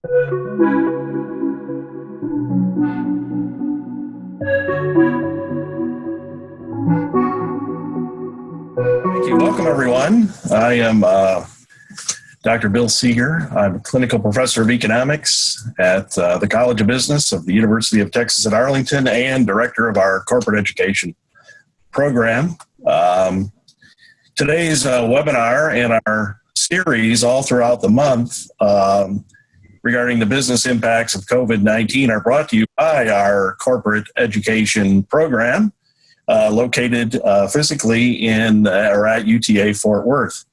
Thank you. Welcome, everyone. I am Dr. Bill Seeger. I'm a clinical professor of economics at the College of Business of the University of Texas at Arlington and director of our corporate education program. Today's webinar and our series all throughout the month regarding the business impacts of COVID-19 are brought to you by our corporate education program located physically in or at UTA Fort Worth.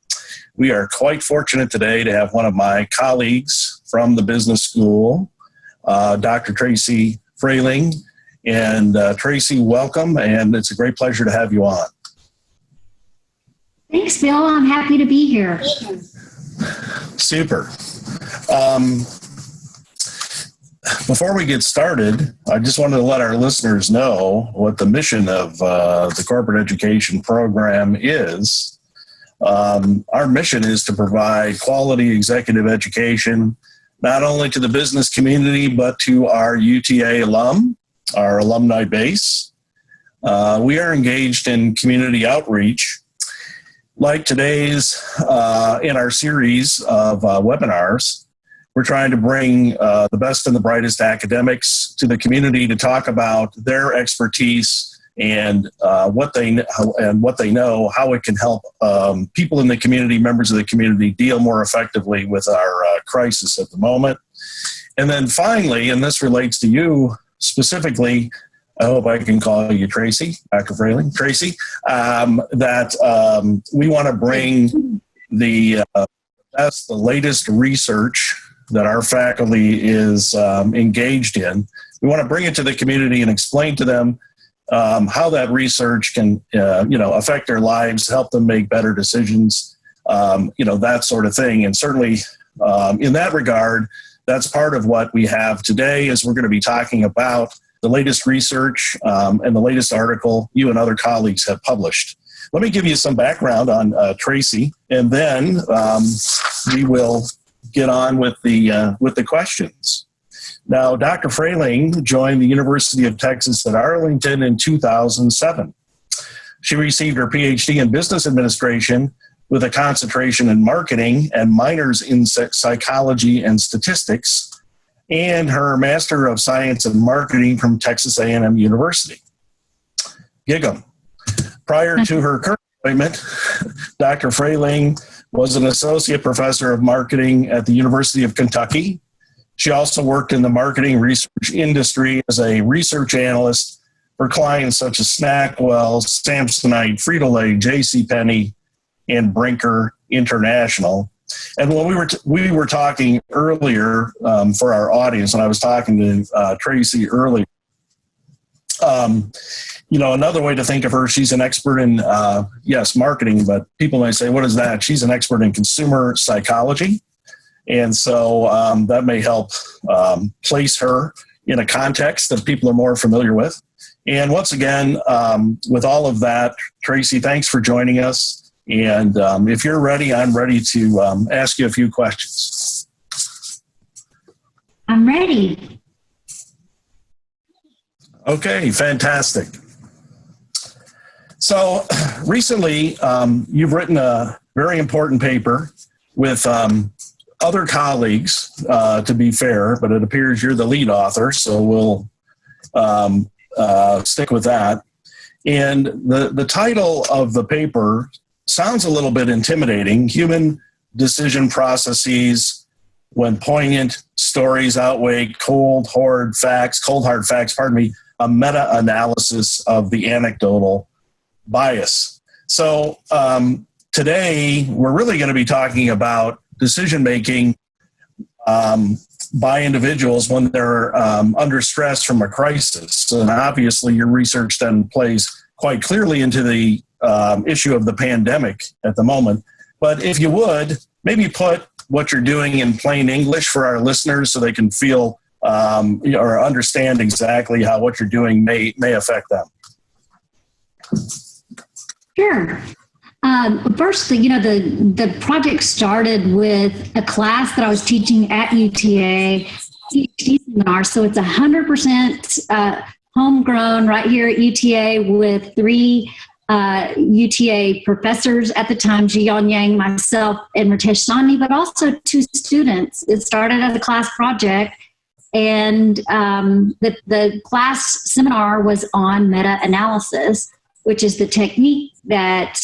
We are quite fortunate today to have one of my colleagues from the business school, Dr. Traci Freling. And Traci, welcome, and it's a great pleasure to have you on. Thanks, Bill. I'm happy to be here. Super. Before we get started, I just wanted to let our listeners know what the mission of the corporate education program is. Our mission is to provide quality executive education, not only to the business community, but to our UTA alum, our alumni base. We are engaged in community outreach, like today's in our series of webinars. We're trying to bring the best and the brightest academics to the community to talk about their expertise and what they know, how it can help people in the community, members of the community, deal more effectively with our crisis at the moment. And then finally, and this relates to you specifically, I hope I can call you Traci, Dr. Freling, Traci, that we want to bring the latest research that our faculty is engaged in. We want to bring it to the community and explain to them how that research can, affect their lives, help them make better decisions, that sort of thing. And certainly in that regard, that's part of what we have today is we're going to be talking about the latest research and the latest article you and other colleagues have published. Let me give you some background on Traci, and then we will get on with the questions. Now, Dr. Freling joined the University of Texas at Arlington in 2007. She received her PhD in business administration with a concentration in marketing and minors in psychology and statistics, and her Master of Science in Marketing from Texas A&M University. Gig'em. Prior to her current appointment, Dr. Freling was an associate professor of marketing at the University of Kentucky. She also worked in the marketing research industry as a research analyst for clients such as Snackwell, Samsonite, Frito-Lay, JCPenney, and Brinker International. And when we were talking earlier for our audience, and I was talking to Traci earlier, another way to think of her, she's an expert in, marketing, but people may say, what is that? She's an expert in consumer psychology. And so that may help place her in a context that people are more familiar with. And once again, with all of that, Traci, thanks for joining us. And if you're ready, I'm ready to ask you a few questions. I'm ready. Okay, fantastic. So recently, you've written a very important paper with other colleagues, to be fair, but it appears you're the lead author, so we'll stick with that. And the title of the paper sounds a little bit intimidating: Human Decision Processes When Poignant Stories Outweigh Cold Hard Facts, a meta-analysis of the anecdotal bias. So today, we're really going to be talking about decision-making by individuals when they're under stress from a crisis. And obviously, your research then plays quite clearly into the issue of the pandemic at the moment. But if you would, maybe put what you're doing in plain English for our listeners so they can feel or understand exactly how what you're doing may affect them. Sure. First, the project started with a class that I was teaching at UTA, PhD seminar. So it's 100% homegrown right here at UTA with three UTA professors at the time, Jiyon Yang, myself, and Ritesh Sani, but also two students. It started as a class project, and the class seminar was on meta-analysis, which is the technique that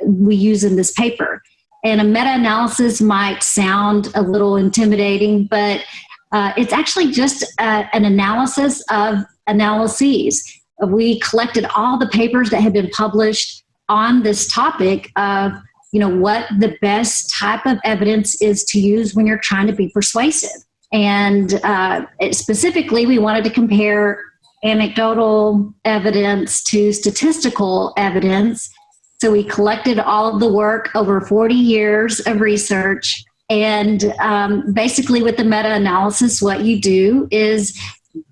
we use in this paper. And a meta-analysis might sound a little intimidating, but it's actually just an analysis of analyses. We collected all the papers that had been published on this topic of, what the best type of evidence is to use when you're trying to be persuasive. And specifically, we wanted to compare anecdotal evidence to statistical evidence. So we collected all of the work over 40 years of research. And basically with the meta-analysis, what you do is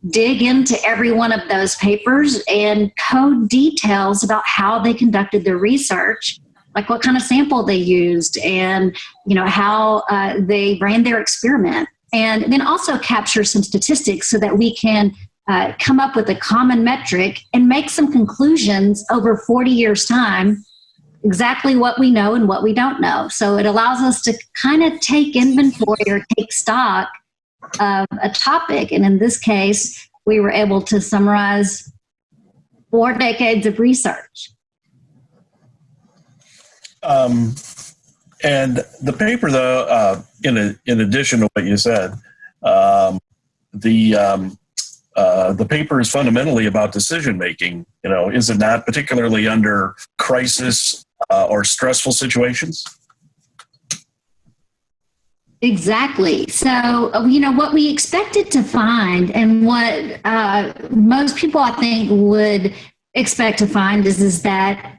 dig into every one of those papers and code details about how they conducted their research, like what kind of sample they used and, how they ran their experiment. And then also capture some statistics so that we can come up with a common metric and make some conclusions over 40 years' time, exactly what we know and what we don't know. So it allows us to kind of take inventory or take stock of a topic. And in this case, we were able to summarize 4 decades of research. And the paper, though, in addition to what you said, the paper is fundamentally about decision making. Is it not, particularly under crisis or stressful situations? Exactly. So, what we expected to find and what most people, I think, would expect to find is that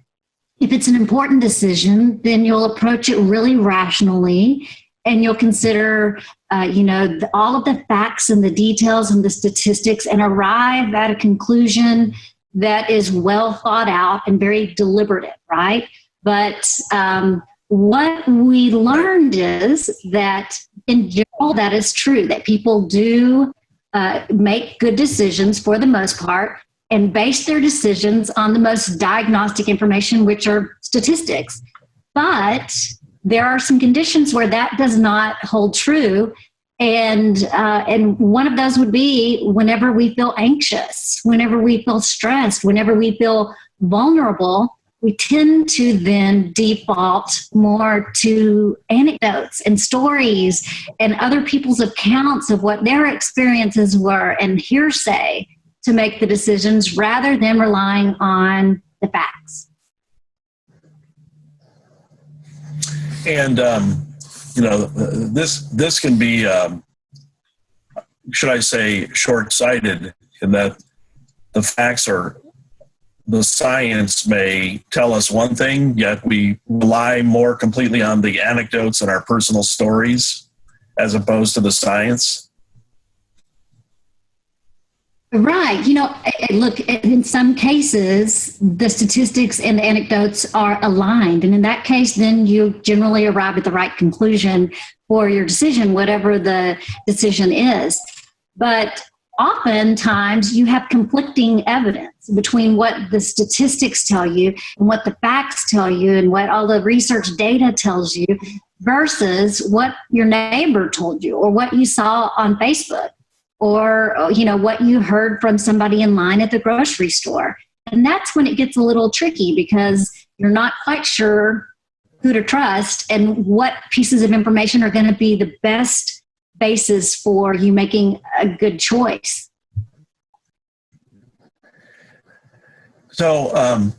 if it's an important decision, then you'll approach it really rationally and you'll consider, all of the facts and the details and the statistics and arrive at a conclusion that is well thought out and very deliberative, right? But what we learned is that in general, that is true, that people do make good decisions for the most part and base their decisions on the most diagnostic information, which are statistics. But there are some conditions where that does not hold true. And one of those would be whenever we feel anxious, whenever we feel stressed, whenever we feel vulnerable, we tend to then default more to anecdotes and stories and other people's accounts of what their experiences were and hearsay to make the decisions rather than relying on the facts. And, this can be, should I say, short-sighted in that the science may tell us one thing, yet we rely more completely on the anecdotes and our personal stories as opposed to the science. Right. Look, in some cases, the statistics and the anecdotes are aligned. And in that case, then you generally arrive at the right conclusion for your decision, whatever the decision is. But oftentimes you have conflicting evidence between what the statistics tell you and what the facts tell you and what all the research data tells you versus what your neighbor told you or what you saw on Facebook or, what you heard from somebody in line at the grocery store. And that's when it gets a little tricky because you're not quite sure who to trust and what pieces of information are going to be the best basis for you making a good choice. So,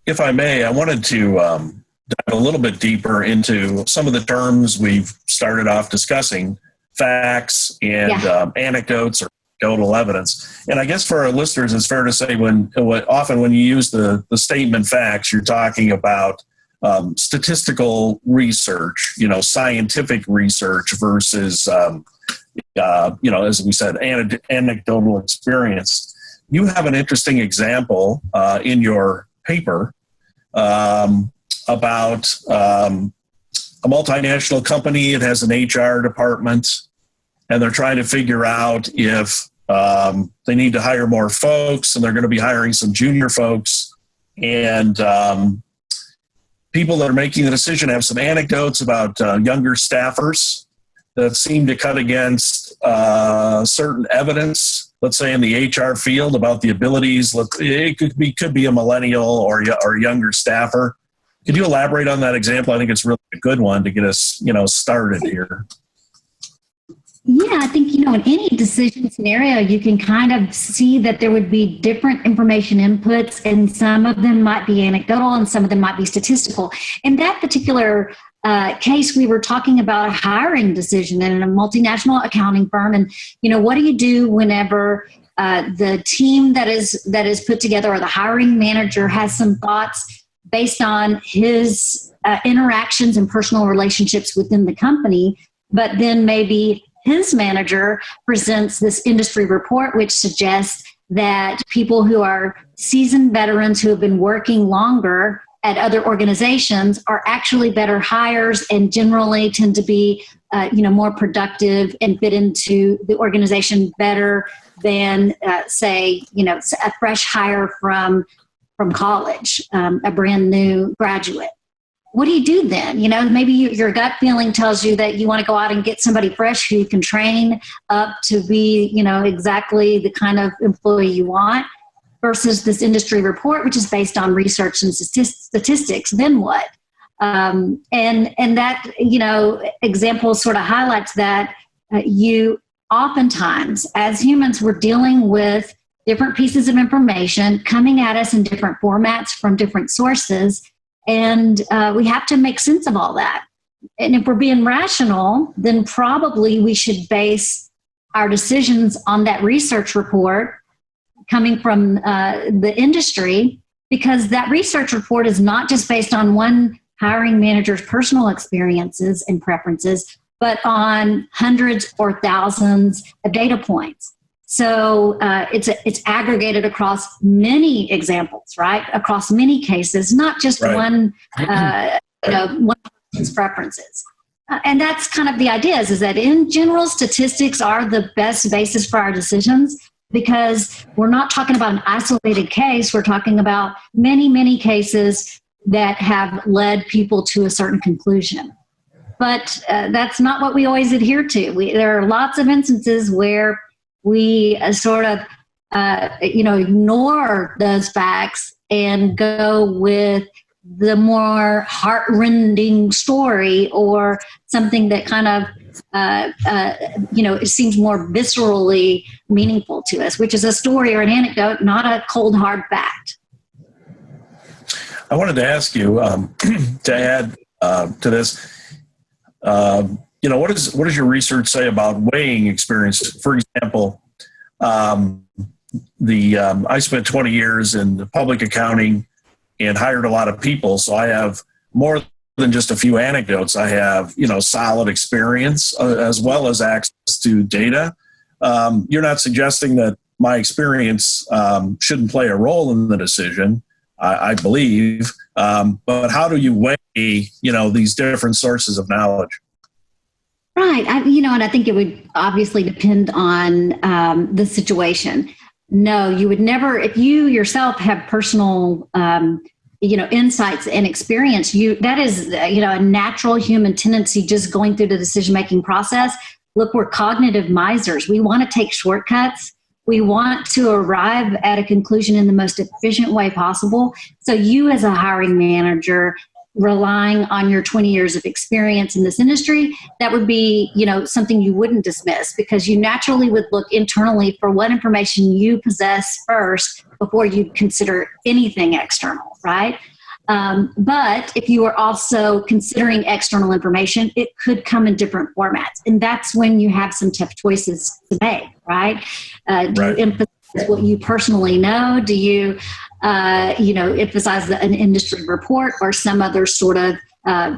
if I may, I wanted to dive a little bit deeper into some of the terms we've started off discussing, facts and anecdotes or anecdotal evidence. And I guess for our listeners, it's fair to say often when you use the statement facts, you're talking about statistical research, scientific research versus, as we said, anecdotal experience. You have an interesting example in your paper about a multinational company. It has an HR department, and they're trying to figure out if they need to hire more folks, and they're going to be hiring some junior folks. And people that are making the decision have some anecdotes about younger staffers that seem to cut against certain evidence, let's say in the HR field, about the abilities. It could be a millennial or a younger staffer. Could you elaborate on that example? I think it's really a good one to get us, started here. Yeah, I think, in any decision scenario, you can kind of see that there would be different information inputs, and some of them might be anecdotal and some of them might be statistical. In that particular case, we were talking about a hiring decision in a multinational accounting firm. And, what do you do whenever the team that is put together, or the hiring manager, has some thoughts based on his interactions and personal relationships within the company, but then maybe his manager presents this industry report which suggests that people who are seasoned veterans who have been working longer at other organizations are actually better hires and generally tend to be more productive and fit into the organization better than say a fresh hire from college, a brand new graduate. What do you do then? Maybe your gut feeling tells you that you want to go out and get somebody fresh who you can train up to be, exactly the kind of employee you want, versus this industry report, which is based on research and statistics. Then what? And that, example sort of highlights that you oftentimes, as humans, we're dealing with different pieces of information coming at us in different formats from different sources. And we have to make sense of all that. And if we're being rational, then probably we should base our decisions on that research report coming from the industry, because that research report is not just based on one hiring manager's personal experiences and preferences, but on hundreds or thousands of data points. So it's aggregated across many examples, right? Across many cases, not just one person's preferences. And that's kind of the idea is that in general, statistics are the best basis for our decisions, because we're not talking about an isolated case. We're talking about many, many cases that have led people to a certain conclusion. But that's not what we always adhere to. There are lots of instances where we sort of, ignore those facts and go with the more heart-rending story, or something that kind of, it seems more viscerally meaningful to us, which is a story or an anecdote, not a cold, hard fact. I wanted to ask you to add to this. What does your research say about weighing experience? For example, I spent 20 years in public accounting and hired a lot of people, so I have more than just a few anecdotes. I have solid experience as well as access to data. You're not suggesting that my experience shouldn't play a role in the decision, I believe, but how do you weigh these different sources of knowledge? Right. And I think it would obviously depend on the situation. No, you would never, if you yourself have personal, insights and experience, that is, a natural human tendency just going through the decision-making process. Look, we're cognitive misers. We want to take shortcuts. We want to arrive at a conclusion in the most efficient way possible. So you as a hiring manager, relying on your 20 years of experience in this industry, that would be, something you wouldn't dismiss, because you naturally would look internally for what information you possess first before you consider anything external, right? But if you are also considering external information, it could come in different formats. And that's when you have some tough choices to make, right? Do you emphasize what you personally know? Do you, emphasize an industry report or some other sort of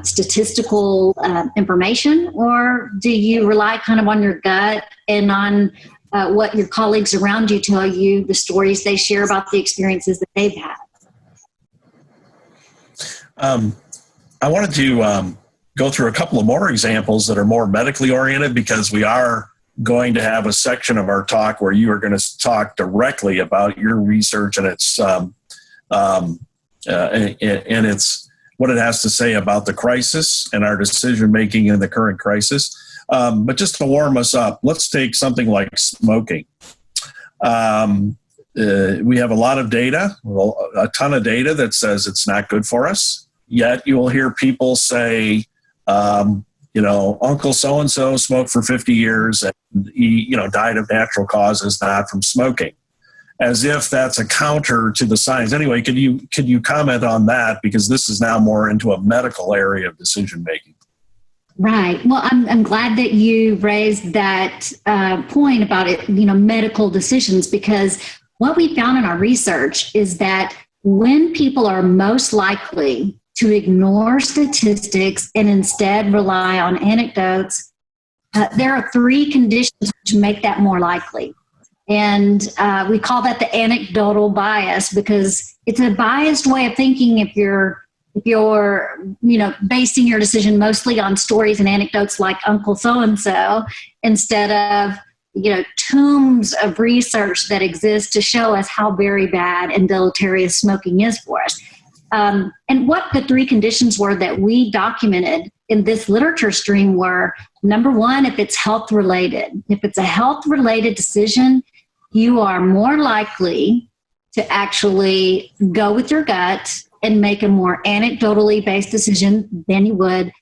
statistical information? Or do you rely kind of on your gut and on what your colleagues around you tell you, the stories they share about the experiences that they've had? I wanted to go through a couple of more examples that are more medically oriented, because we are going to have a section of our talk where you are going to talk directly about your research and it's what it has to say about the crisis and our decision making in the current crisis. But just to warm us up, let's take something like smoking. We have a lot of data, a ton of data that says it's not good for us. Yet you will hear people say, Uncle so-and-so smoked for 50 years and he, died of natural causes, not from smoking, as if that's a counter to the science. Anyway, could you comment on that? Because this is now more into a medical area of decision making. Right. Well, I'm glad that you raised that point about it, medical decisions, because what we found in our research is that when people are most likely to ignore statistics and instead rely on anecdotes, there are 3 conditions which make that more likely. And we call that the anecdotal bias, because it's a biased way of thinking if you're basing your decision mostly on stories and anecdotes like Uncle so-and-so, instead of, tombs of research that exist to show us how very bad and deleterious smoking is for us. And what the 3 conditions were that we documented in this literature stream were, number 1, if it's health related. If it's a health related decision, you are more likely to actually go with your gut and make a more anecdotally based decision than you would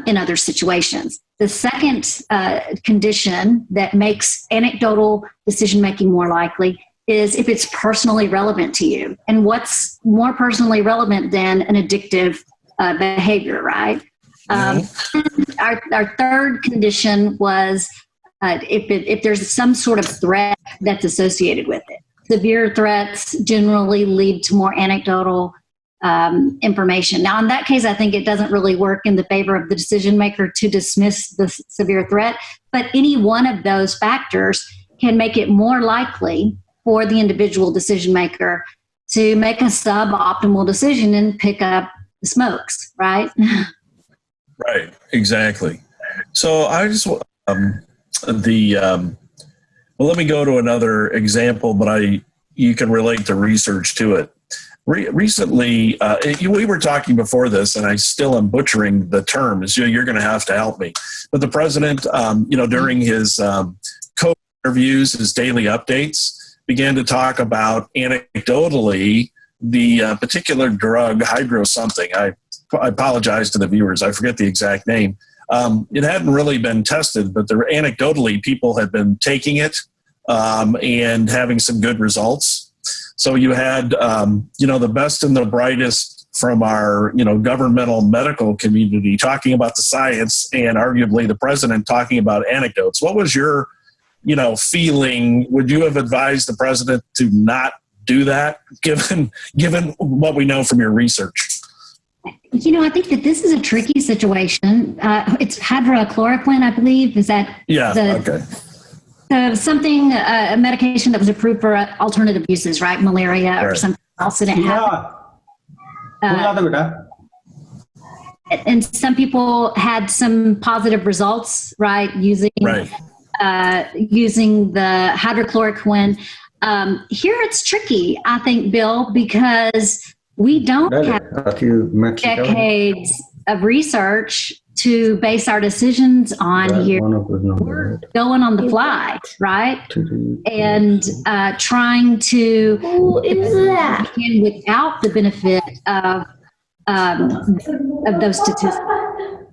in other situations. The second condition that makes anecdotal decision-making more likely is if it's personally relevant to you. And what's more personally relevant than an addictive behavior, right? Our third condition was if there's some sort of threat that's associated with it. Severe threats generally lead to more anecdotal information. Now, in that case, I think it doesn't really work in the favor of the decision maker to dismiss the severe threat, but any one of those factors can make it more likely for the individual decision maker to make a suboptimal decision and pick up the smokes, right? Right, exactly. So I just, let me go to another example, but you can relate the research to it. Recently, we were talking before this, and I still am butchering the terms. You're going to have to help me. But the president, during his COVID interviews, his daily updates, began to talk about anecdotally the particular drug, hydro something. I apologize to the viewers. I forget the exact name. It hadn't really been tested, but anecdotally, people had been taking it and having some good results. So you had, the best and the brightest from our, governmental medical community talking about the science, and arguably the president talking about anecdotes. What was your, feeling? Would you have advised the president to not do that, given what we know from your research? I think that this is a tricky situation. It's hydrochloroquine, I believe. Is that? Yeah. Okay. A medication that was approved for alternative uses, right? Malaria or something else, and it happened. And some people had some positive results, right? Using the hydrochloroquine. Here it's tricky, I think, Bill, because we don't have decades of research to base our decisions on here. We're going on the fly, right? And trying to without the benefit of those statistics.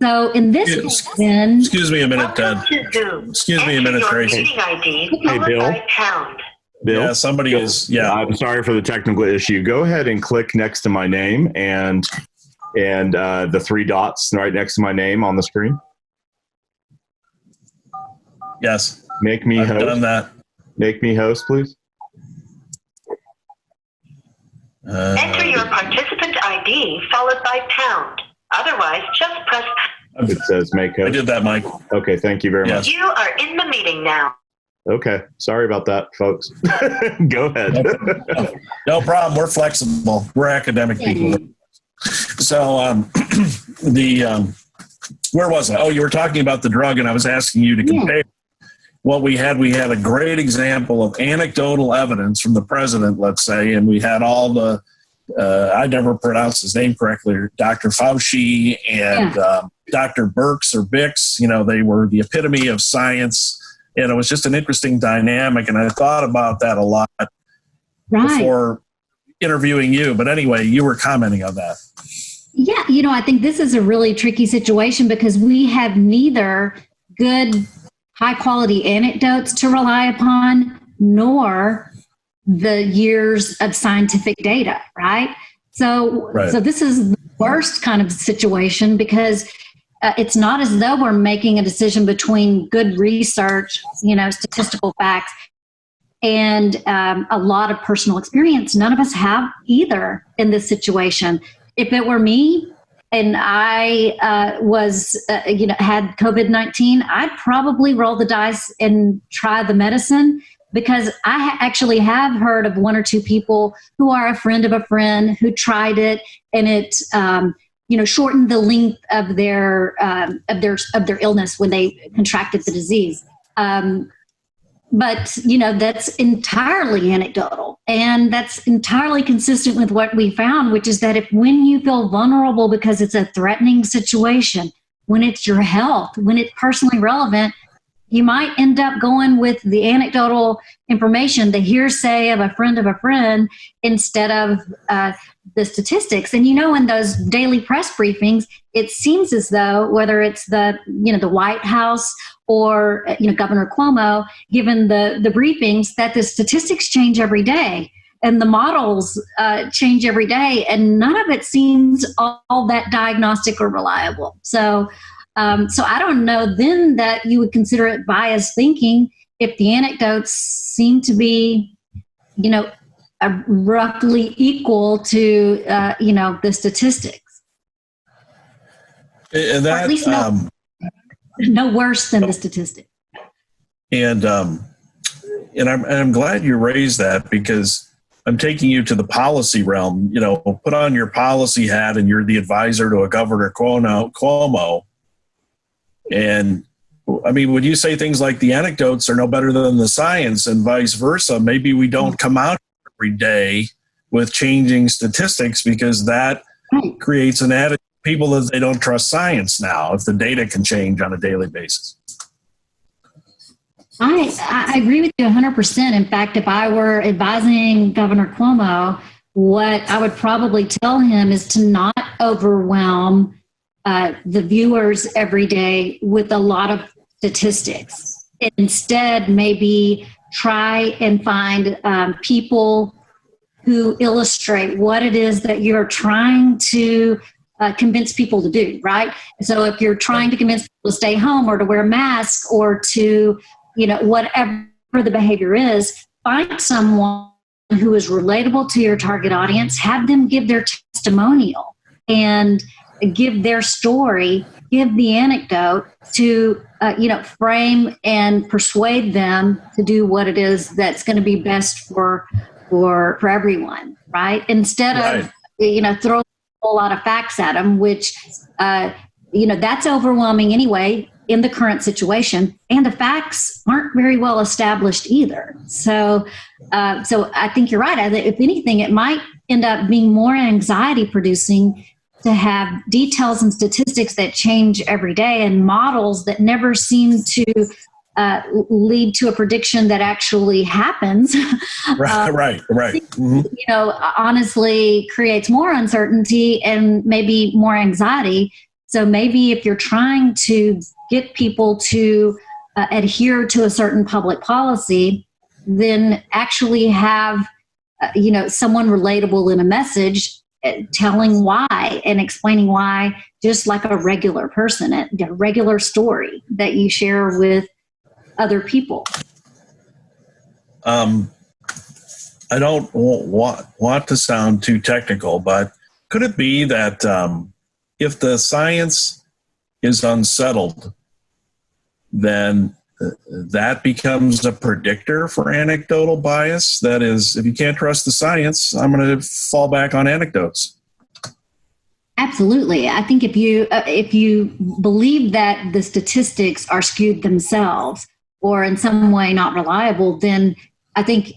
So in this case, then... Excuse me a minute, Ted. Excuse me a minute, Tracy. Hey, Bill. Bill? Yeah, somebody is... Yeah. I'm sorry for the technical issue. Go ahead and click next to my name and the 3 dots right next to my name on the screen. Yes. Make me host. I've done that. Make me host, please. Enter your participant ID followed by pound. Otherwise, just press pound. It says make host. I did that, Mike. Okay, thank you very much. You are in the meeting now. Okay, sorry about that, folks. Go ahead. No problem. We're flexible. We're academic people. So where was I? Oh, you were talking about the drug, and I was asking you to compare what we had. We had a great example of anecdotal evidence from the president, let's say, and we had all the, I never pronounced his name correctly, Dr. Fauci and Dr. Birx or Bix. They were the epitome of science, and it was just an interesting dynamic, and I thought about that a lot before interviewing you. But anyway, you were commenting on that. Yeah, I think this is a really tricky situation because we have neither good, high-quality anecdotes to rely upon, nor the years of scientific data, right? So this is the worst kind of situation because it's not as though we're making a decision between good research, statistical facts, and a lot of personal experience. None of us have either in this situation. If it were me and I had COVID-19, I'd probably roll the dice and try the medicine because I actually have heard of one or two people who are a friend of a friend who tried it, and it shortened the length of their illness when they contracted the disease. But that's entirely anecdotal, and that's entirely consistent with what we found, which is that when you feel vulnerable because it's a threatening situation, when it's your health, when it's personally relevant, you might end up going with the anecdotal information, the hearsay of a friend, instead of the statistics. And in those daily press briefings, it seems as though whether it's the White House or Governor Cuomo, given the briefings, that the statistics change every day and the models change every day, and none of it seems all that diagnostic or reliable. So I don't know then that you would consider it biased thinking if the anecdotes seem to be, roughly equal to, the statistics. And that, or at least no worse than the statistic. And I'm glad you raised that because I'm taking you to the policy realm. Put on your policy hat and you're the advisor to a Governor Cuomo. And I mean, would you say things like the anecdotes are no better than the science and vice versa? Maybe we don't come out every day with changing statistics because that creates an attitude of people that they don't trust science now if the data can change on a daily basis. I agree with you 100%. In fact, if I were advising Governor Cuomo, what I would probably tell him is to not overwhelm the viewers every day with a lot of statistics. Instead, maybe try and find people who illustrate what it is that you're trying to convince people to do, right? So if you're trying to convince people to stay home or to wear masks or to, whatever the behavior is, find someone who is relatable to your target audience, have them give their testimonial and give their story, give the anecdote to, frame and persuade them to do what it is that's going to be best for everyone, right? Instead of, throwing a whole lot of facts at them, which, that's overwhelming anyway in the current situation. And the facts aren't very well established either. So I think you're right. If anything, it might end up being more anxiety producing to have details and statistics that change every day and models that never seem to lead to a prediction that actually happens. Right. Mm-hmm. Honestly creates more uncertainty and maybe more anxiety. So maybe if you're trying to get people to adhere to a certain public policy, then actually have, someone relatable in a message telling why and explaining why, just like a regular person, a regular story that you share with other people. I don't want to sound too technical, but could it be that if the science is unsettled, then that becomes a predictor for anecdotal bias? That is, if you can't trust the science, I'm going to fall back on anecdotes. Absolutely. I think if you believe that the statistics are skewed themselves or in some way not reliable, then I think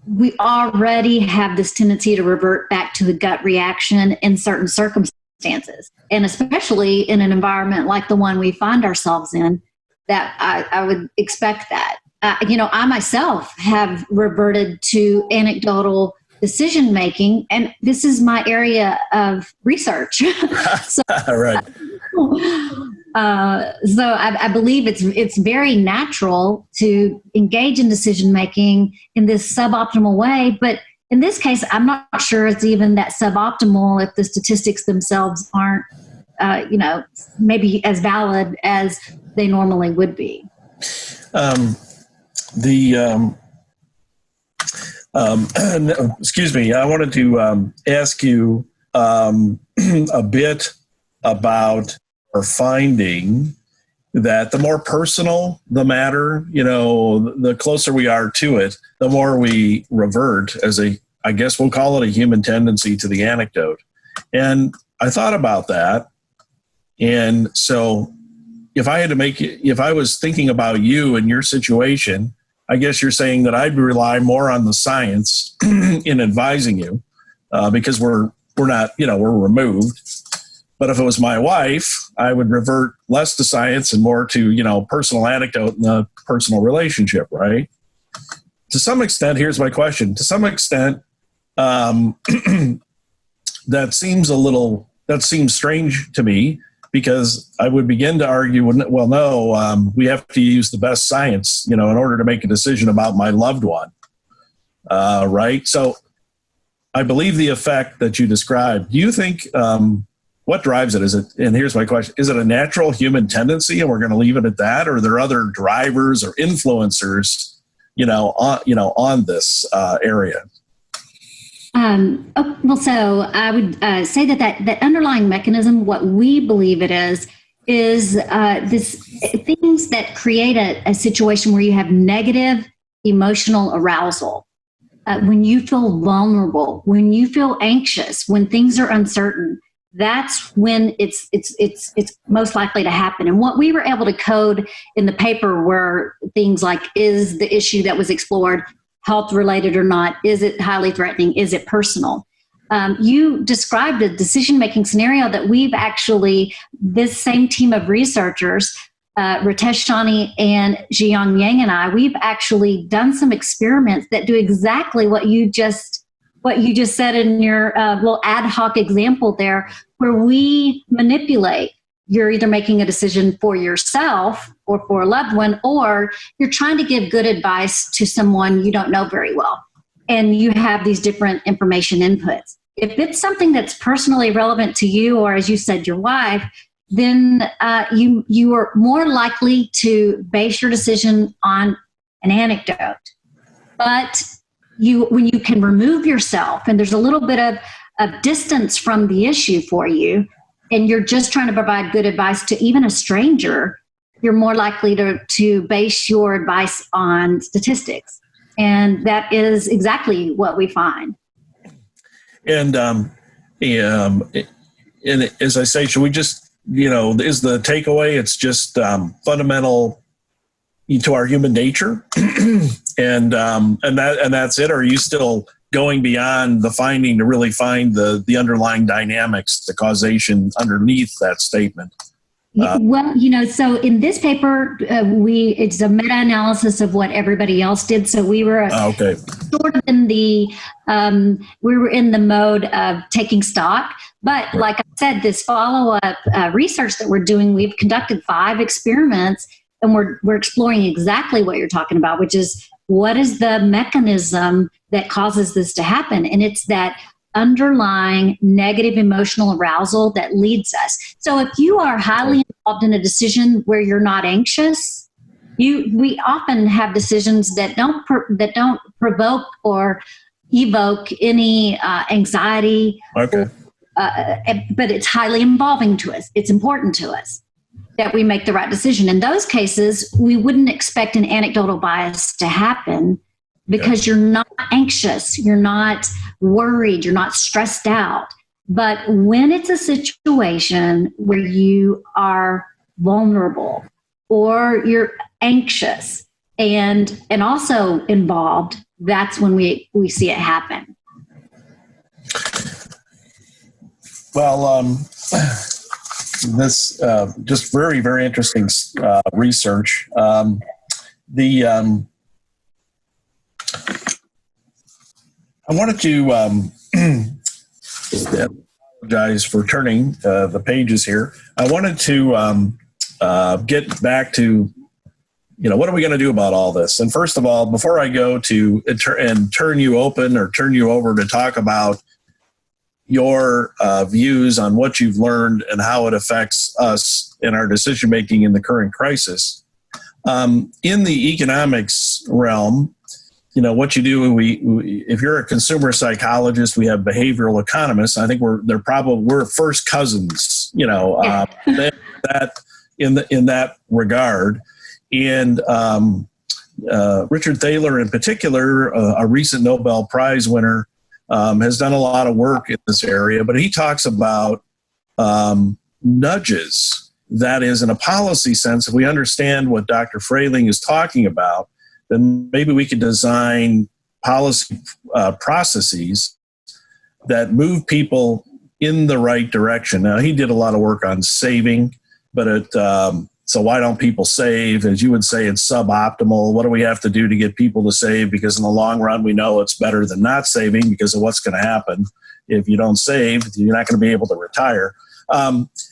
we already have this tendency to revert back to the gut reaction in certain circumstances, and especially in an environment like the one we find ourselves in, that I would expect that. I myself have reverted to anecdotal decision making, and this is my area of research. So, Right. So I believe it's very natural to engage in decision making in this suboptimal way, but in this case, I'm not sure it's even that suboptimal if the statistics themselves aren't, maybe as valid as they normally would be. Excuse me. I wanted to ask you a bit about our finding that the more personal the matter, the closer we are to it, the more we revert I guess we'll call it a human tendency to the anecdote. And I thought about that. And so if I was thinking about you and your situation, I guess you're saying that I'd rely more on the science in advising you because we're not, we're removed. But if it was my wife, I would revert less to science and more to, personal anecdote and the personal relationship, right? To some extent, here's my question. To some extent, that seems strange to me, because I would begin to argue, well, no, we have to use the best science, in order to make a decision about my loved one, right? So I believe the effect that you described. Do you think, what drives it? And here's my question, is it a natural human tendency and we're going to leave it at that? Or are there other drivers or influencers, on this area? So I would say that underlying mechanism, what we believe it is this things that create a situation where you have negative emotional arousal. When you feel vulnerable, when you feel anxious, when things are uncertain, that's when it's most likely to happen. And what we were able to code in the paper were things like, is the issue that was explored health related or not? Is it highly threatening? Is it personal? You described a decision-making scenario that we've actually, this same team of researchers, Ritesh Shani and Jiyoung Yang and I, we've actually done some experiments that do exactly what you just said in your little ad hoc example there, where we manipulate. You're either making a decision for yourself or for a loved one, or you're trying to give good advice to someone you don't know very well. And you have these different information inputs. If it's something that's personally relevant to you, or as you said, your wife, then you are more likely to base your decision on an anecdote. But when you can remove yourself and there's a little bit of distance from the issue for you, and you're just trying to provide good advice to even a stranger, you're more likely to base your advice on statistics. And that is exactly what we find. And as I say, should we just, is the takeaway, it's just fundamental to our human nature? and that's it? Or are you still going beyond the finding to really find the underlying dynamics, the causation underneath that statement? So in this paper, it's a meta-analysis of what everybody else did. So we were sort of in the mode of taking stock. But like I said, this follow-up research that we're doing, we've conducted 5 experiments, and we're exploring exactly what you're talking about, which is, what is the mechanism that causes this to happen? And it's that underlying negative emotional arousal that leads us. So if you are highly involved in a decision where you're not anxious, we often have decisions that don't provoke or evoke any anxiety. Okay. But it's highly involving to us. It's important to us that we make the right decision. In those cases, we wouldn't expect an anecdotal bias to happen, because you're not anxious, you're not worried, you're not stressed out. But when it's a situation where you are vulnerable or you're anxious and also involved, that's when we see it happen. Well, this just very, very interesting research. I wanted to apologize for turning the pages here. I wanted to get back to, what are we going to do about all this? And first of all, before I go to and turn you open or turn you over to talk about your views on what you've learned and how it affects us in our decision making in the current crisis, in the economics realm, what you do, if you're a consumer psychologist, we have behavioral economists. I think we're first cousins, that in that regard. And Richard Thaler, in particular, a recent Nobel Prize winner, has done a lot of work in this area. But he talks about nudges. That is, in a policy sense, if we understand what Dr. Freling is talking about, then maybe we could design policy processes that move people in the right direction. Now, he did a lot of work on saving, but so why don't people save? As you would say, it's suboptimal. What do we have to do to get people to save? Because in the long run, we know it's better than not saving because of what's going to happen. If you don't save, you're not going to be able to retire.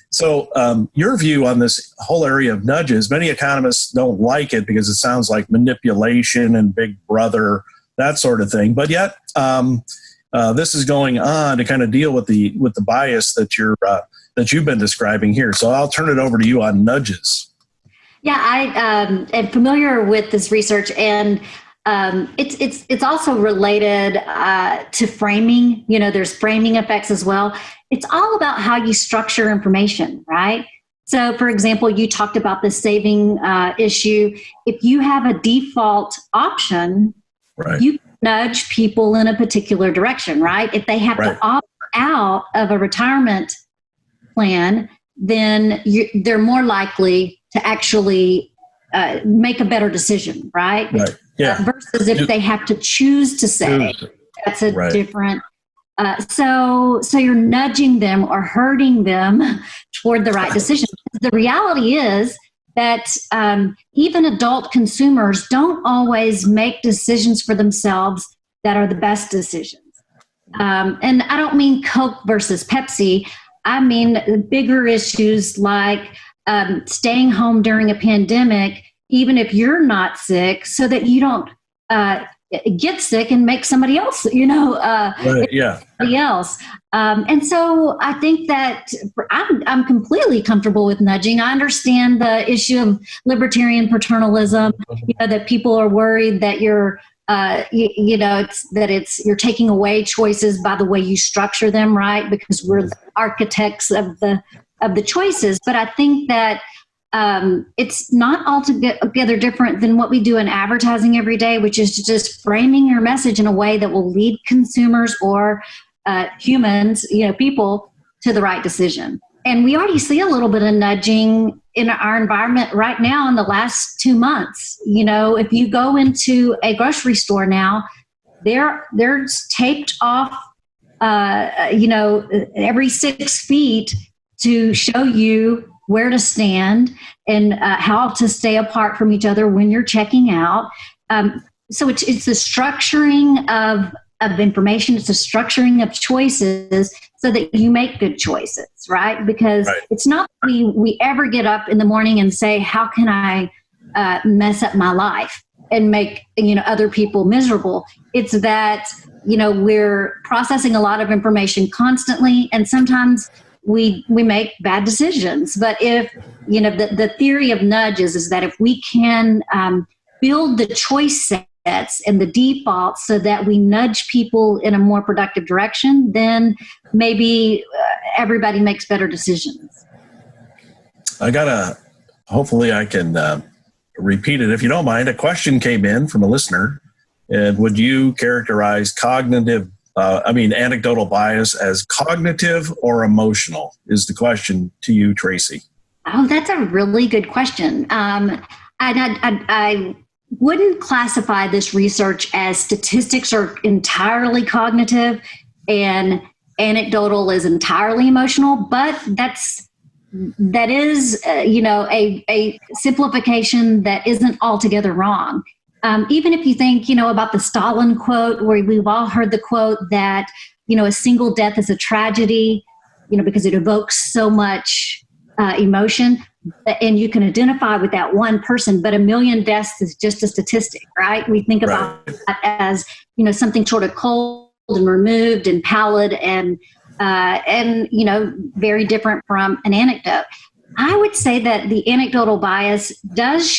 So your view on this whole area of nudges, many economists don't like it because it sounds like manipulation and big brother, that sort of thing. But yet this is going on to kind of deal with the bias that you've been describing here. So I'll turn it over to you on nudges. Yeah, I am familiar with this research, and it's also related to framing. There's framing effects as well. It's all about how you structure information, right? So, for example, you talked about the saving issue. If you have a default option, right, you nudge people in a particular direction, right? If they have to opt out of a retirement plan, then they're more likely to actually make a better decision, right? Right. Yeah. Versus if they have to choose to say, that's a different. So you're nudging them or hurting them toward the right decision. The reality is that even adult consumers don't always make decisions for themselves that are the best decisions. And I don't mean Coke versus Pepsi. I mean bigger issues like staying home during a pandemic, even if you're not sick, so that you don't get sick and make somebody else, somebody else. And so I think that I'm completely comfortable with nudging. I understand the issue of libertarian paternalism, that people are worried that you're you're taking away choices by the way you structure them, right? Because we're the architects of the choices. But I think that it's not altogether different than what we do in advertising every day, which is just framing your message in a way that will lead consumers or humans, people, to the right decision. And we already see a little bit of nudging in our environment right now in the last 2 months. If you go into a grocery store now, there's taped off, every 6 feet to show you where to stand and how to stay apart from each other when you're checking out. So it's the structuring of information. It's the structuring of choices so that you make good choices, right? Because it's not we ever get up in the morning and say, how can I mess up my life and make other people miserable? It's that we're processing a lot of information constantly, and sometimes we make bad decisions. But if the theory of nudges is that if we can build the choice sets and the defaults so that we nudge people in a more productive direction, then maybe everybody makes better decisions. Hopefully I can repeat it if you don't mind. A question came in from a listener. And would you characterize cognitive anecdotal bias as cognitive or emotional is the question to you, Traci. Oh, that's a really good question. I wouldn't classify this research as statistics are entirely cognitive and anecdotal is entirely emotional, but that is a simplification that isn't altogether wrong. Even if you think, about the Stalin quote, where we've all heard the quote that, a single death is a tragedy, because it evokes so much emotion, and you can identify with that one person, but 1 million deaths is just a statistic, right? We think about that as, something sort of cold and removed and pallid and very different from an anecdote. I would say that the anecdotal bias does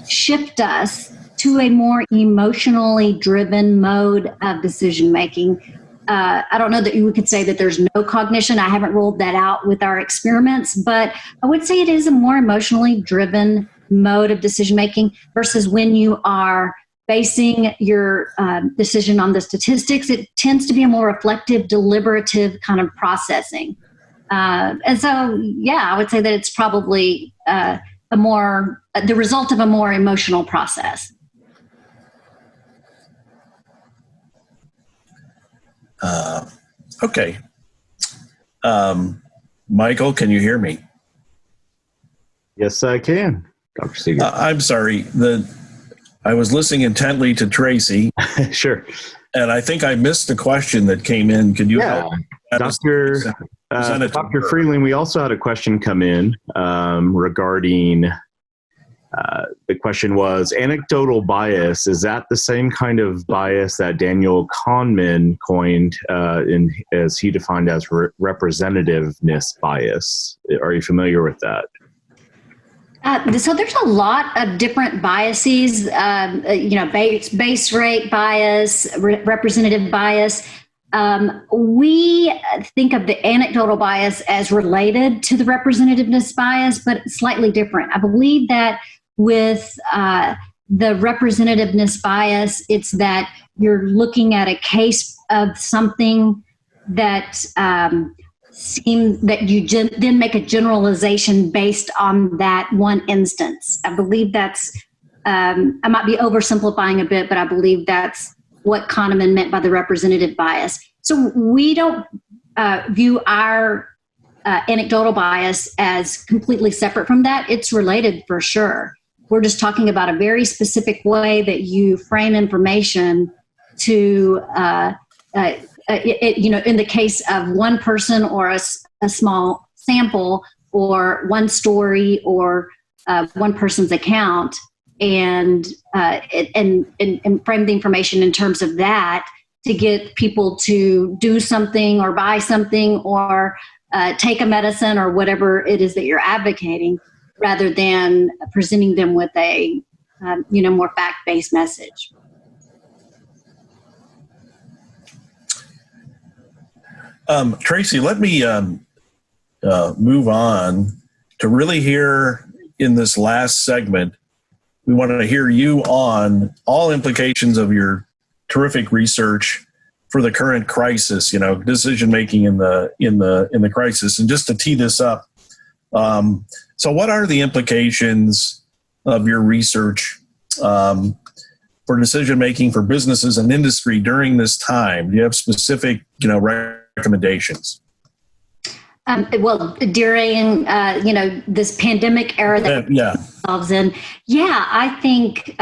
shift us to a more emotionally driven mode of decision making. I don't know that you could say that there's no cognition. I haven't ruled that out with our experiments, but I would say it is a more emotionally driven mode of decision making versus when you are basing your decision on the statistics. It tends to be a more reflective, deliberative kind of processing. And so, I would say that it's probably the result of a more emotional process. Okay. Michael, can you hear me? Yes, I can, Dr. Seeger. I'm sorry. I was listening intently to Traci. Sure. And I think I missed the question that came in. Could you help? Dr. Freling, we also had a question come in regarding the question was, anecdotal bias, is that the same kind of bias that Daniel Kahneman coined as he defined as representativeness bias? Are you familiar with that? So there's a lot of different biases, base rate bias, representative bias. We think of the anecdotal bias as related to the representativeness bias, but slightly different. I believe that with the representativeness bias, it's that you're looking at a case of something that seems that you then make a generalization based on that one instance. I believe that's, I might be oversimplifying a bit, but I believe that's what Kahneman meant by the representative bias. So we don't view our anecdotal bias as completely separate from that. It's related for sure. We're just talking about a very specific way that you frame information to, in the case of one person or a small sample or one story or one person's account, and frame the information in terms of that to get people to do something or buy something or take a medicine or whatever it is that you're advocating, rather than presenting them with a more fact-based message. Traci, let me move on to really hear in this last segment. We want to hear you on all implications of your terrific research for the current crisis, decision making in the crisis. And just to tee this up, so what are the implications of your research for decision making for businesses and industry during this time? Do you have specific, recommendations? Well, during this pandemic era that ourselves in, I think,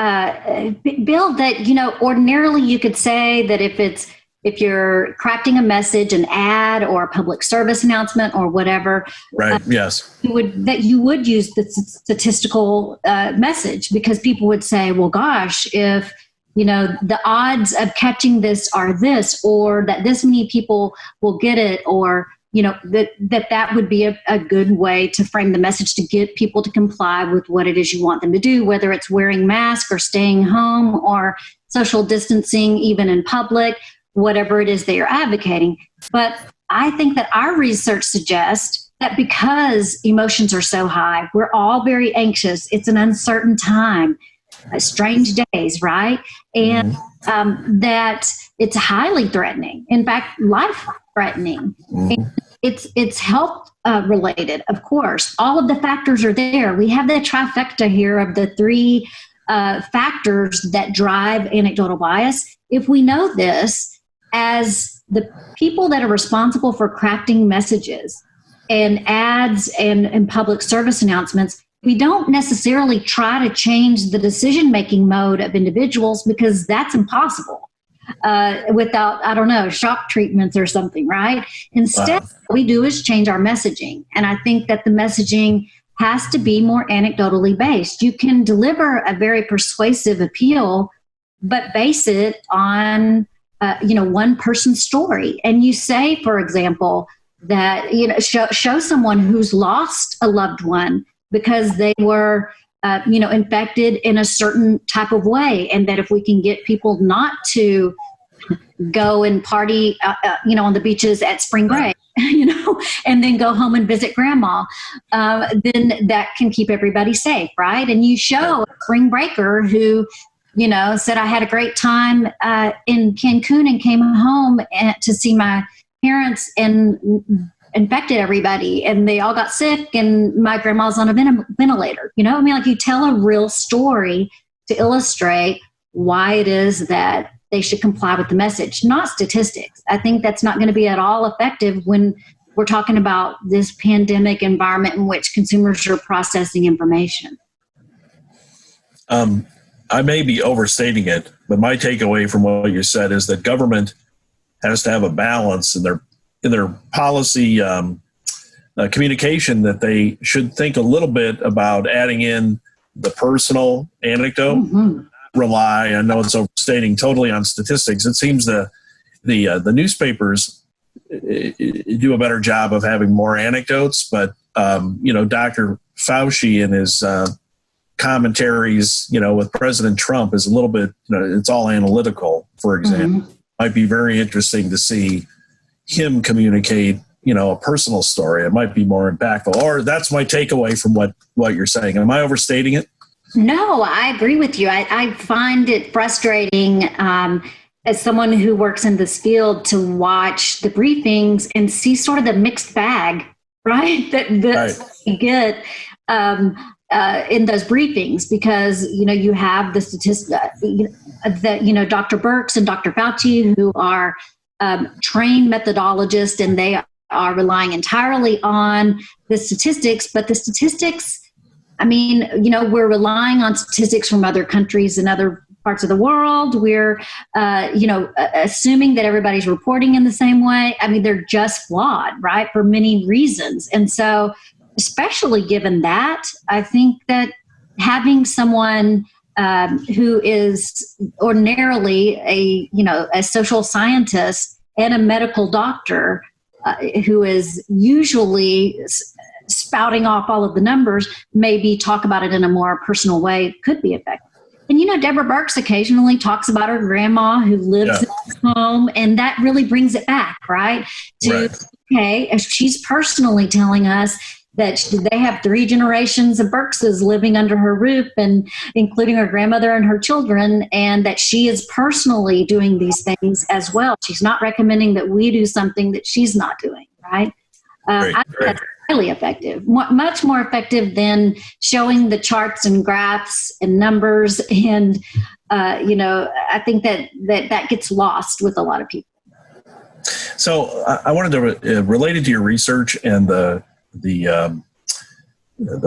Bill, that ordinarily you could say that if you're crafting a message, an ad, or a public service announcement, or whatever, right? Yes, you would use the statistical message, because people would say, "Well, gosh, if the odds of catching this are this, or that this many people will get it, or." That would be a good way to frame the message to get people to comply with what it is you want them to do, whether it's wearing masks or staying home or social distancing, even in public, whatever it is that you're advocating. But I think that our research suggests that because emotions are so high, we're all very anxious. It's an uncertain time, strange days, right? And that it's highly threatening. In fact, life-threatening. Mm-hmm. It's health related, of course. All of the factors are there. We have the trifecta here of the three factors that drive anecdotal bias. If we know this, as the people that are responsible for crafting messages and ads and public service announcements, we don't necessarily try to change the decision-making mode of individuals, because that's impossible without, I don't know, shock treatments or something, right? Instead, what we do is change our messaging. And I think that the messaging has to be more anecdotally based. You can deliver a very persuasive appeal, but base it on, one person's story. And you say, for example, that, show someone who's lost a loved one because they were, infected in a certain type of way. And that if we can get people not to go and party, on the beaches at spring break, and then go home and visit grandma, then that can keep everybody safe, right? And you show a spring breaker who, said, I had a great time in Cancun and came home to see my parents and infected everybody, and they all got sick, and my grandma's on a ventilator. You tell a real story to illustrate why it is that they should comply with the message, not statistics. I think that's not going to be at all effective when we're talking about this pandemic environment in which consumers are processing information. I may be overstating it, but my takeaway from what you said is that government has to have a balance in their policy communication, that they should think a little bit about adding in the personal anecdote, rely, I know it's overstating, totally on statistics. It seems the newspapers do a better job of having more anecdotes, but Dr. Fauci and his commentaries, with President Trump is a little bit, it's all analytical, for example. Might be very interesting to see him communicate, a personal story. It might be more impactful. Or that's my takeaway from what you're saying. Am I overstating it? No, I agree with you. I find it frustrating as someone who works in this field to watch the briefings and see sort of the mixed bag, right? That you get in those briefings, because, you have the statistics that, Dr. Birx and Dr. Fauci, who are trained methodologists, and they are relying entirely on the statistics, but the statistics, we're relying on statistics from other countries and other parts of the world. We're, assuming that everybody's reporting in the same way. They're just flawed, right? For many reasons. And so, especially given that, I think that having someone who is ordinarily a social scientist and a medical doctor who is usually spouting off all of the numbers, maybe talk about it in a more personal way, could be effective. And, Deborah Birx occasionally talks about her grandma who lives in home, and that really brings it back, right? Okay, if she's personally telling us that they have 3 generations of Birxes living under her roof, and including her grandmother and her children, and that she is personally doing these things as well. She's not recommending that we do something that she's not doing, right? I think that's highly effective, much more effective than showing the charts and graphs and numbers. And, I think that gets lost with a lot of people. So I wanted to, related to your research and the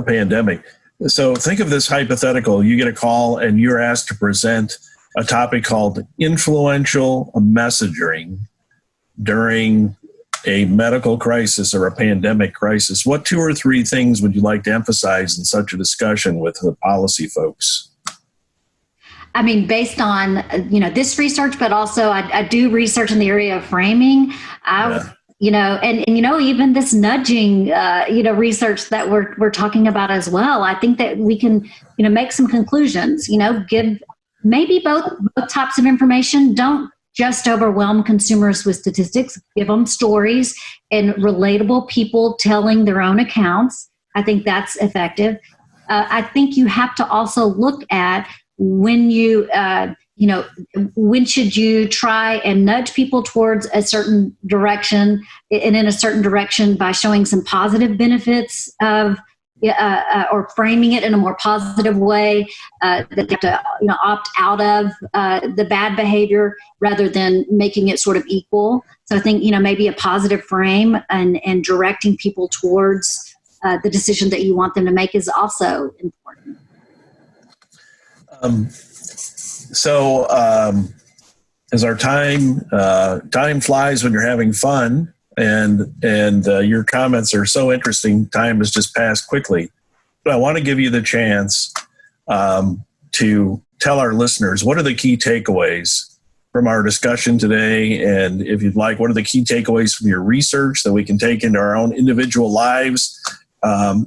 pandemic. So think of this hypothetical. You get a call and you're asked to present a topic called influential messaging during a medical crisis or a pandemic crisis. What 2 or 3 things would you like to emphasize in such a discussion with the policy folks? Based on, this research, but also I do research in the area of framing. Even this nudging, research that we're talking about as well. I think that we can, make some conclusions, give maybe both types of information. Don't just overwhelm consumers with statistics, give them stories and relatable people telling their own accounts. I think that's effective. I think you have to also look at when you, when should you try and nudge people towards a certain direction and in a certain direction by showing some positive benefits of or framing it in a more positive way that they have to opt out of the bad behavior rather than making it sort of equal. So I think maybe a positive frame and directing people towards the decision that you want them to make is also important. So as our time flies when you're having fun, and your comments are so interesting, time has just passed quickly. But I want to give you the chance to tell our listeners, what are the key takeaways from our discussion today? And if you'd like, what are the key takeaways from your research that we can take into our own individual lives? So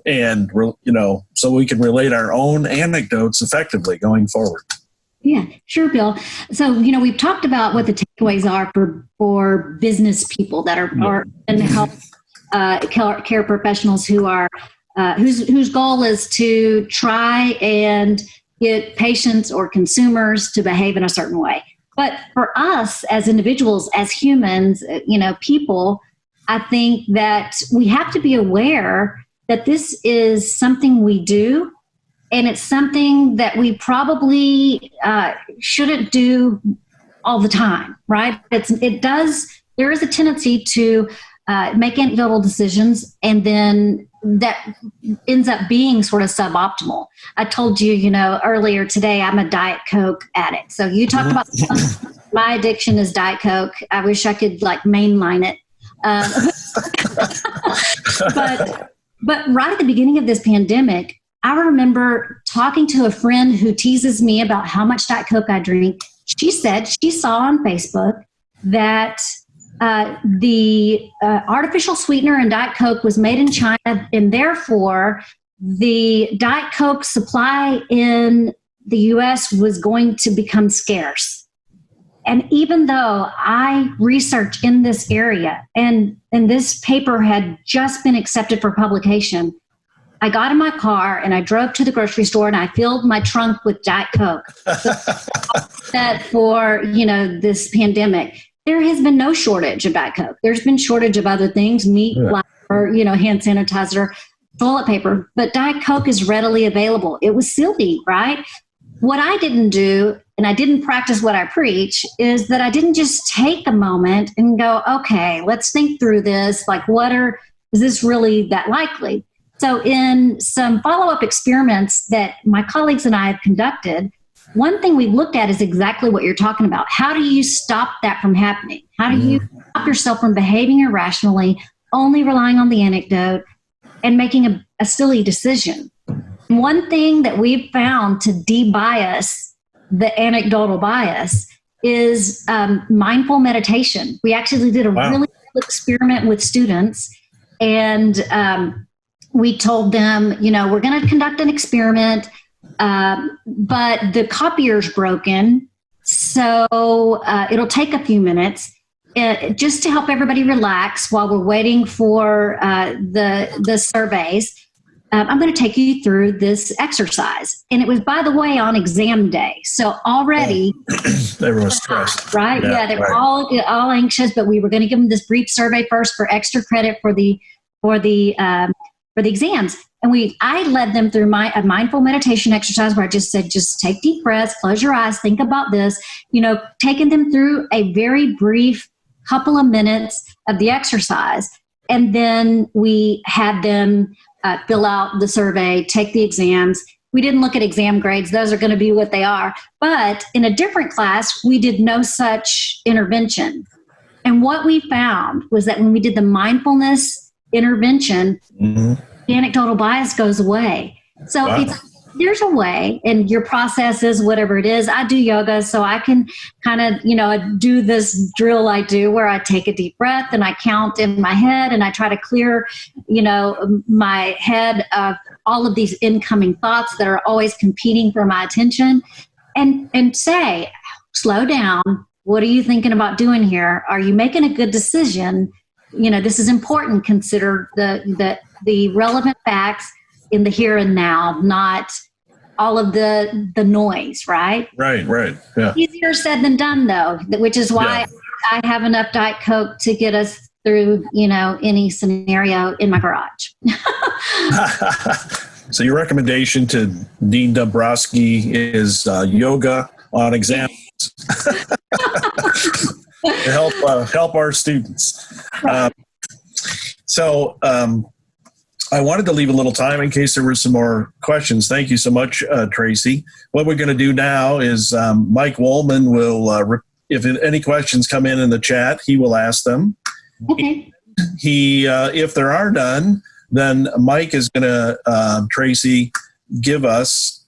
we can relate our own anecdotes effectively going forward. Yeah, sure, Bill. So, we've talked about what the takeaways are for business people that are in health care professionals who are whose goal is to try and get patients or consumers to behave in a certain way. But for us as individuals, as humans, people, I think that we have to be aware that this is something we do. And it's something that we probably shouldn't do all the time, right? There is a tendency to make anecdotal decisions, and then that ends up being sort of suboptimal. I told you, earlier today, I'm a Diet Coke addict. So you talked about my addiction is Diet Coke. I wish I could mainline it. But right at the beginning of this pandemic, I remember talking to a friend who teases me about how much Diet Coke I drink. She said she saw on Facebook that the artificial sweetener in Diet Coke was made in China, and therefore the Diet Coke supply in the U.S. was going to become scarce. And even though I research in this area, and this paper had just been accepted for publication, I got in my car and I drove to the grocery store and I filled my trunk with Diet Coke. That for, this pandemic, there has been no shortage of Diet Coke. There's been shortage of other things, meat, flour, hand sanitizer, toilet paper, but Diet Coke is readily available. It was silly, right? What I didn't do, and I didn't practice what I preach, is that I didn't just take a moment and go, okay, let's think through this. Is this really that likely? So in some follow-up experiments that my colleagues and I have conducted, one thing we've looked at is exactly what you're talking about. How do you stop that from happening? How do you stop yourself from behaving irrationally, only relying on the anecdote, and making a silly decision? One thing that we've found to de-bias the anecdotal bias is mindful meditation. We actually did a really cool experiment with students, and we told them, we're going to conduct an experiment, but the copier's broken, so it'll take a few minutes just to help everybody relax while we're waiting for the surveys. I'm going to take you through this exercise. And it was, by the way, on exam day. So already everyone's stressed. Right? Yeah, they were all anxious, but we were going to give them this brief survey first for extra credit for the exams. And I led them through a mindful meditation exercise where I just said, just take deep breaths, close your eyes, think about this, taking them through a very brief couple of minutes of the exercise. And then we had them fill out the survey, take the exams. We didn't look at exam grades. Those are going to be what they are. But in a different class, we did no such intervention. And what we found was that when we did the mindfulness intervention, the anecdotal bias goes away. So there's a way, and your process is whatever it is. I do yoga, so I can kind of, do this drill I do where I take a deep breath and I count in my head and I try to clear, my head of all of these incoming thoughts that are always competing for my attention, and say, slow down. What are you thinking about doing here? Are you making a good decision? This is important. Consider the relevant facts in the here and now, not all of the noise, right? Right. Yeah. Easier said than done, though, which is why I have enough Diet Coke to get us through, any scenario in my garage. So your recommendation to Dean Dombrowski is yoga on exams to help our students. So I wanted to leave a little time in case there were some more questions. Thank you so much, Traci. What we're going to do now is Mike Woolman will, if any questions come in the chat, he will ask them. Okay. If there are none, then Mike is going to, Traci, give us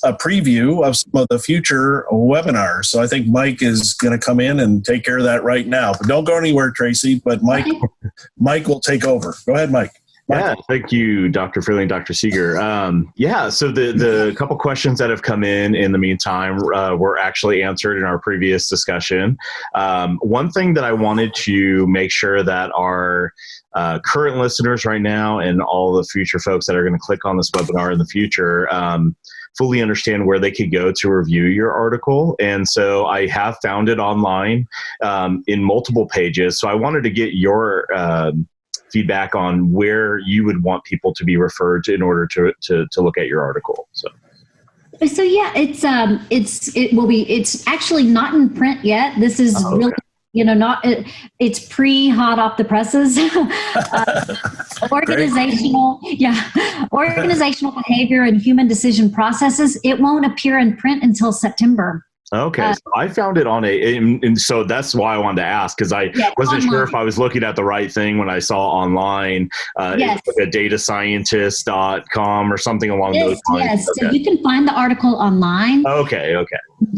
a preview of some of the future webinars. So I think Mike is going to come in and take care of that right now. But don't go anywhere, Traci, but Mike will take over. Go ahead, Mike. Yeah, thank you, Dr. Freling, Dr. Seeger. So the couple questions that have come in the meantime were actually answered in our previous discussion. One thing that I wanted to make sure that our current listeners right now and all the future folks that are going to click on this webinar in the future fully understand where they could go to review your article. And so I have found it online in multiple pages. So I wanted to get your feedback on where you would want people to be referred to in order to look at your article. So yeah, it's actually not in print yet. This is really, it's pre-hot off the presses. Organizational behavior and human decision processes. It won't appear in print until September. Okay, so I found it on and so that's why I wanted to ask, because I wasn't sure if I was looking at the right thing when I saw online. It's like a datascientist.com or something along those lines. Yes, okay. So you can find the article online. Okay.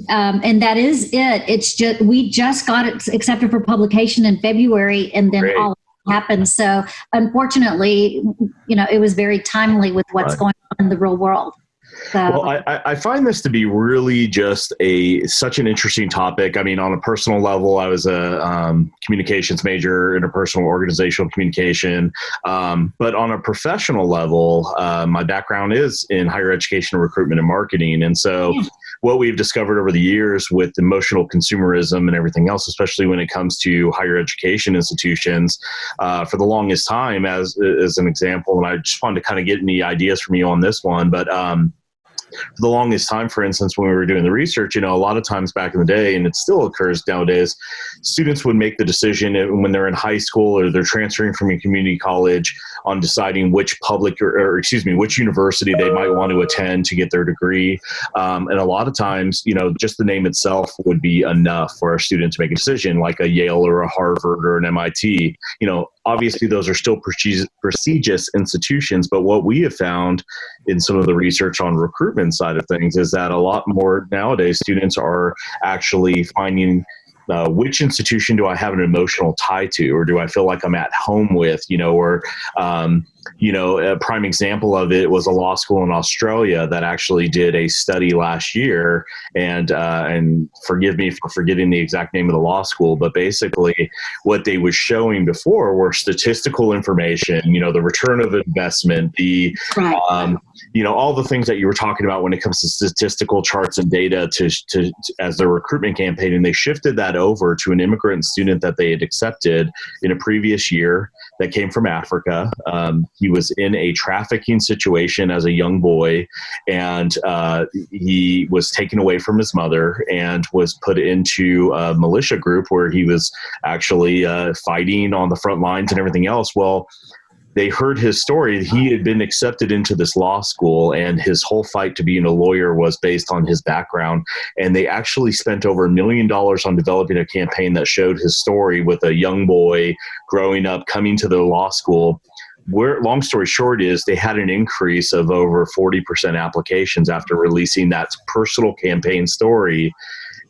And that is it. It's just, we just got it accepted for publication in February, and then all happened. So unfortunately, it was very timely with what's going on in the real world. So. Well, I find this to be really just such an interesting topic. I mean, on a personal level, I was a communications major, interpersonal organizational communication. But on a professional level, my background is in higher education, recruitment, and marketing. And so what we've discovered over the years with emotional consumerism and everything else, especially when it comes to higher education institutions, for the longest time, as an example, and I just wanted to kind of get any ideas from you on this one, but for the longest time, for instance, when we were doing the research, a lot of times back in the day, and it still occurs nowadays, students would make the decision when they're in high school or they're transferring from a community college on deciding which which university they might want to attend to get their degree. And a lot of times, just the name itself would be enough for a student to make a decision, like a Yale or a Harvard or an MIT. Obviously, those are still prestigious institutions, but what we have found in some of the research on recruitment side of things is that a lot more nowadays students are actually finding which institution do I have an emotional tie to, or do I feel like I'm at home with, a prime example of it was a law school in Australia that actually did a study last year, and forgive me for forgetting the exact name of the law school, but basically what they was showing before were statistical information, the return of investment, all the things that you were talking about when it comes to statistical charts and data to as their recruitment campaign, and they shifted that over to an immigrant student that they had accepted in a previous year that came from Africa. He was in a trafficking situation as a young boy, and he was taken away from his mother and was put into a militia group where he was actually fighting on the front lines and everything else. Well, they heard his story. He had been accepted into this law school, and his whole fight to being a lawyer was based on his background. And they actually spent over $1 million on developing a campaign that showed his story with a young boy growing up, coming to the law school. Long story short is they had an increase of over 40% applications after releasing that personal campaign story.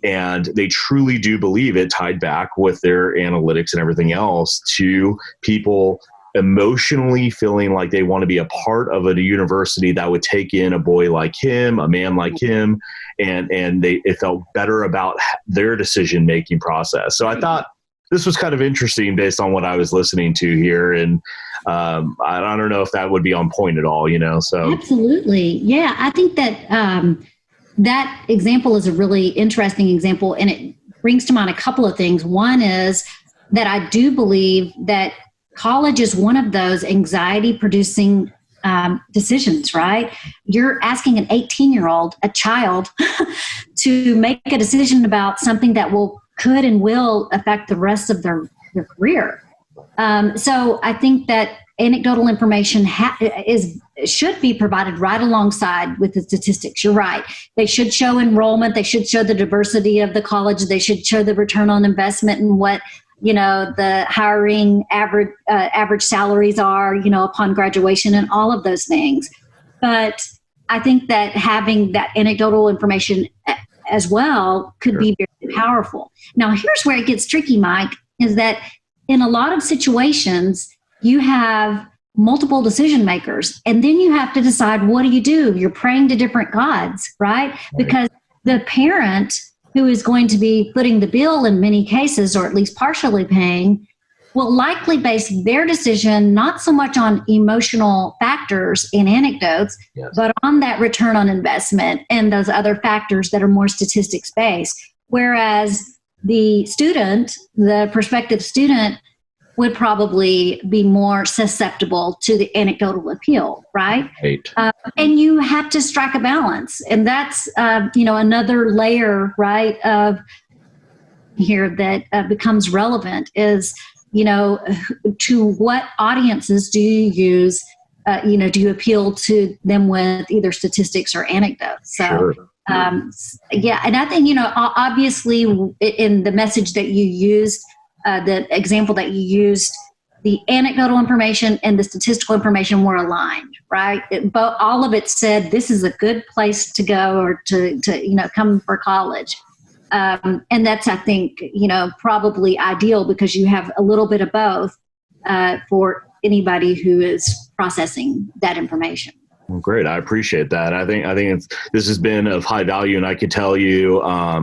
And they truly do believe it tied back with their analytics and everything else to people emotionally feeling like they want to be a part of a university that would take in a boy like him, a man like him, and it felt better about their decision-making process. So I thought this was kind of interesting based on what I was listening to here. And I don't know if that would be on point at all, so. Absolutely. Yeah. I think that that example is a really interesting example, and it brings to mind a couple of things. One is that I do believe that college is one of those anxiety producing decisions, right? You're asking an 18-year-old, a child, to make a decision about something that could and will affect the rest of their career. So I think that anecdotal information should be provided right alongside with the statistics. You're right. They should show enrollment. They should show the diversity of the college. They should show the return on investment and what the hiring average salaries are, upon graduation and all of those things. But I think that having that anecdotal information as well could be very powerful. Now, here's where it gets tricky, Mike, is that in a lot of situations, you have multiple decision makers, and then you have to decide, what do? You're praying to different gods, right? Because the parent who is going to be footing the bill in many cases, or at least partially paying, will likely base their decision not so much on emotional factors and anecdotes, but on that return on investment and those other factors that are more statistics based. Whereas the prospective student, would probably be more susceptible to the anecdotal appeal, right? And you have to strike a balance. And that's, another layer, right, of here that becomes relevant is, to what audiences do you use, do you appeal to them with either statistics or anecdotes? So, sure. And I think, obviously in the message that you used, the example that you used, the anecdotal information and the statistical information were aligned, right? But all of it said, this is a good place to go or to come for college. And that's, I think, probably ideal because you have a little bit of both for anybody who is processing that information. Well, great. I appreciate that. I think this has been of high value, and I could tell you, I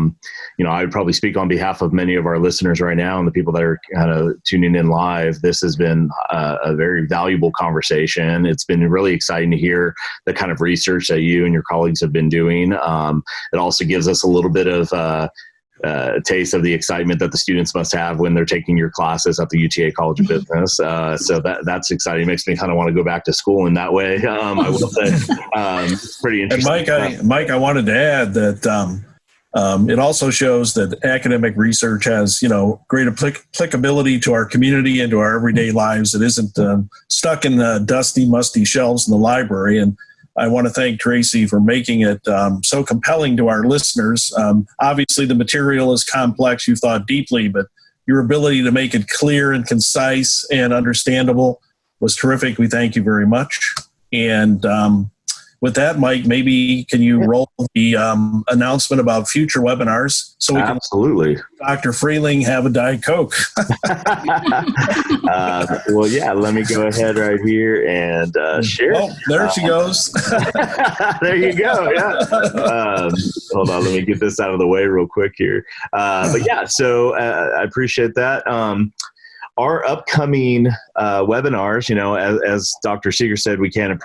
would probably speak on behalf of many of our listeners right now and the people that are kind of tuning in live. This has been a very valuable conversation. It's been really exciting to hear the kind of research that you and your colleagues have been doing. It also gives us a little bit of taste of the excitement that the students must have when they're taking your classes at the UTA College of Business. So that's exciting. It makes me kind of want to go back to school in that way. I will say it's pretty interesting. And Mike, I wanted to add that it also shows that academic research has, great applicability to our community and to our everyday lives. It isn't stuck in the dusty, musty shelves in the library. And I want to thank Traci for making it so compelling to our listeners. Obviously, the material is complex. You thought deeply, but your ability to make it clear and concise and understandable was terrific. We thank you very much. And with that, Mike, maybe can you roll the announcement about future webinars so we can absolutely Dr. Freling have a Diet Coke? Well, yeah, let me go ahead right here and share. Oh, there she goes. There you go. Yeah. Hold on, let me get this out of the way real quick here. But yeah, so I appreciate that. Our upcoming webinars, as Dr. Seeger said, we can't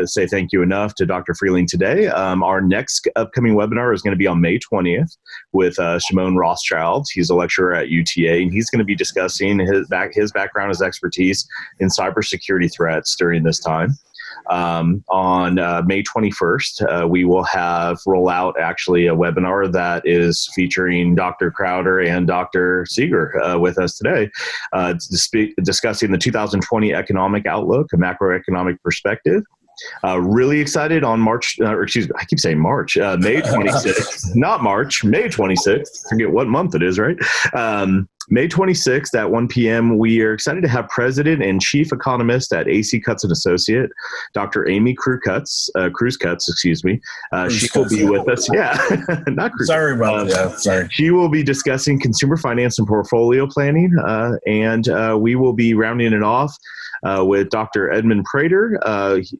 say thank you enough to Dr. Freling today. Our next upcoming webinar is going to be on May 20th with Shimon Rothschild. He's a lecturer at UTA, and he's going to be discussing his background, his expertise in cybersecurity threats during this time. On May 21st, we will roll out actually a webinar that is featuring Dr. Crowder and Dr. Seeger with us today, discussing the 2020 economic outlook, a macroeconomic perspective. Really excited on May 26th, not March, May 26th. Forget what month it is, right? May 26th at 1 p.m., we are excited to have President and Chief Economist at AC Cutts & Associate, Dr. Amy Kruse-Cutts, she will be with us. Yeah, not Kruse. Sorry about that. Sorry. She will be discussing consumer finance and portfolio planning, and we will be rounding it off with Dr. Edmund Prater,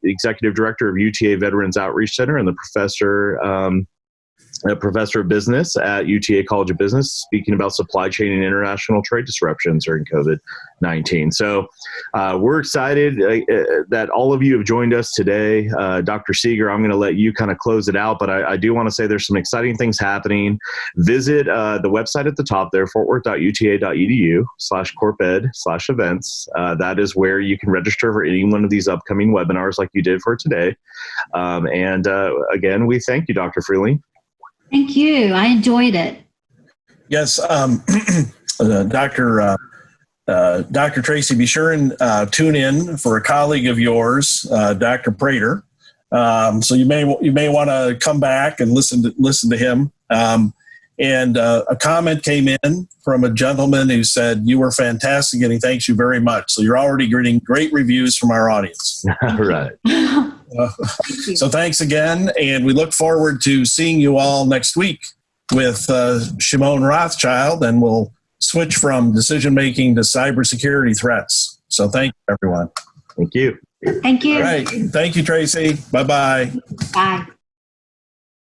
Executive Director of UTA Veterans Outreach Center, and the professor a professor of business at UTA College of Business, speaking about supply chain and international trade disruptions during COVID-19. So we're excited that all of you have joined us today. Dr. Seeger, I'm going to let you kind of close it out, but I do want to say there's some exciting things happening. Visit the website at the top there, fortworth.uta.edu/corped/events. That is where you can register for any one of these upcoming webinars like you did for today. And again, we thank you, Dr. Freling. Thank you. I enjoyed it. Yes, Dr. Traci, be sure and tune in for a colleague of yours, Dr. Prater. So you may want to come back and listen to him. And a comment came in from a gentleman who said you were fantastic and he thanks you very much. So you're already getting great reviews from our audience. Right. So thanks again, and we look forward to seeing you all next week with Shimon Rothschild, and we'll switch from decision-making to cybersecurity threats. So thank you, everyone. Thank you. Thank you. All right. Thank you, Traci. Bye-bye. Bye.